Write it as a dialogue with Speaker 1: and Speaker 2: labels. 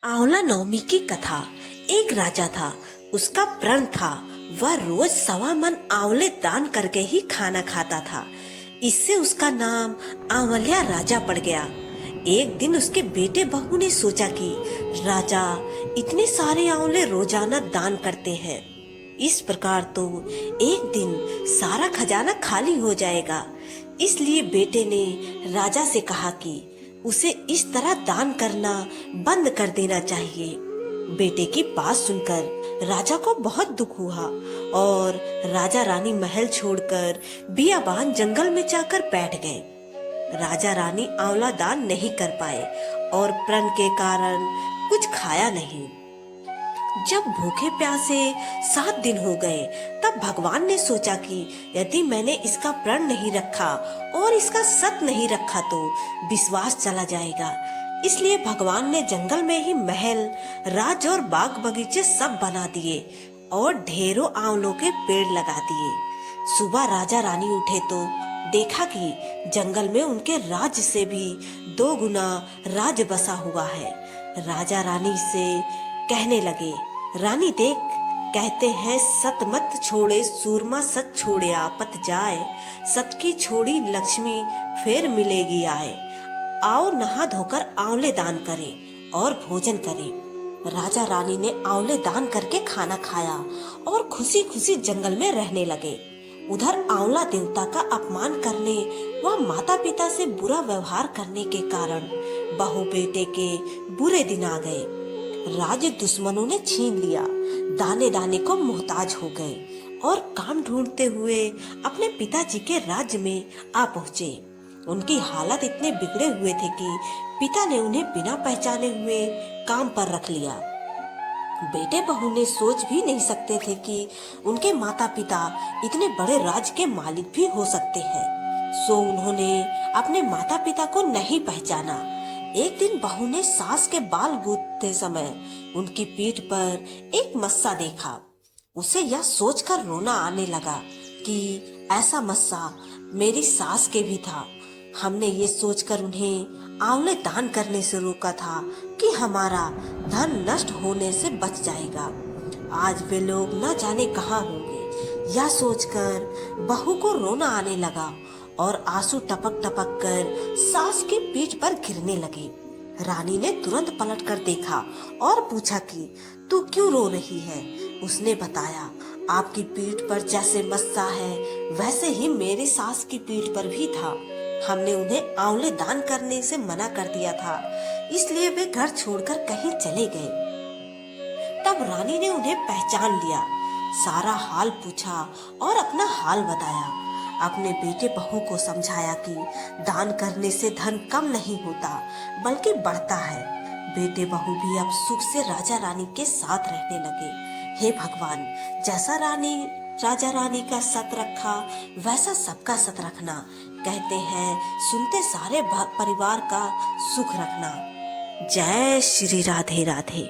Speaker 1: आंवला नवमी की कथा। एक राजा था, उसका प्रण था। वह रोज 1.25 मन आंवले दान करके ही खाना खाता था। इससे उसका नाम आंवलिया राजा पड़ गया। एक दिन उसके बेटे बहू ने सोचा कि राजा इतने सारे आंवले रोजाना दान करते हैं, इस प्रकार तो एक दिन सारा खजाना खाली हो जाएगा। इसलिए बेटे ने राजा से कहा कि उसे इस तरह दान करना बंद कर देना चाहिए। बेटे की बात सुनकर राजा को बहुत दुख हुआ और राजा रानी महल छोड़कर बियाबान जंगल में जाकर बैठ गए। राजा रानी आंवला दान नहीं कर पाए और प्रण के कारण कुछ खाया नहीं। जब भूखे प्यासे 7 दिन हो गए, तब भगवान ने सोचा कि यदि मैंने इसका प्रण नहीं रखा और इसका सत नहीं रखा तो विश्वास चला जाएगा। इसलिए भगवान ने जंगल में ही महल, राज और बाग बगीचे सब बना दिए और ढेरों आंवलों के पेड़ लगा दिए। सुबह राजा रानी उठे तो देखा कि जंगल में उनके राज से भी 2 गुना राज बसा हुआ है। राजा रानी से कहने लगे, रानी देख, कहते हैं सत मत छोड़े सूरमा, सत छोड़े आपत जाए। सत की छोड़ी लक्ष्मी फिर मिलेगी आए। आओ नहा धोकर आंवले दान करें और भोजन करें। राजा रानी ने आंवले दान करके खाना खाया और खुशी खुशी जंगल में रहने लगे। उधर आंवला देवता का अपमान करने व माता पिता से बुरा व्यवहार करने के कारण बहू बेटे के बुरे दिन आ गए। राज्य दुश्मनों ने छीन लिया, दाने दाने को मोहताज हो गए और काम ढूंढते हुए अपने पिताजी के राज्य में आ पहुँचे। उनकी हालत इतने बिगड़े हुए थे कि पिता ने उन्हें बिना पहचाने हुए काम पर रख लिया। बेटे बहू ने सोच भी नहीं सकते थे कि उनके माता पिता इतने बड़े राज्य के मालिक भी हो सकते हैं। सो उन्होंने अपने माता पिता को नहीं पहचाना। एक दिन बहू ने सास के बाल गूंथते समय उनकी पीठ पर एक मस्सा देखा। उसे यह सोचकर रोना आने लगा कि ऐसा मस्सा मेरी सास के भी था। हमने ये सोचकर उन्हें आंवले दान करने से रोका था कि हमारा धन नष्ट होने से बच जाएगा। आज वे लोग न जाने कहाँ होंगे। यह सोचकर बहू को रोना आने लगा और आंसू टपक टपक कर सास की पीठ पर गिरने लगे। रानी ने तुरंत पलट कर देखा और पूछा कि तू क्यों रो रही है। उसने बताया, आपकी पीठ पर जैसे मस्सा है वैसे ही मेरी सास की पीठ पर भी था। हमने उन्हें आंवले दान करने से मना कर दिया था, इसलिए वे घर छोड़कर कहीं चले गए। तब रानी ने उन्हें पहचान लिया, सारा हाल पूछा और अपना हाल बताया। अपने बेटे बहू को समझाया कि दान करने से धन कम नहीं होता बल्कि बढ़ता है। बेटे बहू भी अब सुख से राजा रानी के साथ रहने लगे। हे भगवान, जैसा राजा रानी का सत रखा वैसा सबका सत रखना। कहते हैं सुनते सारे परिवार का सुख रखना। जय श्री राधे राधे।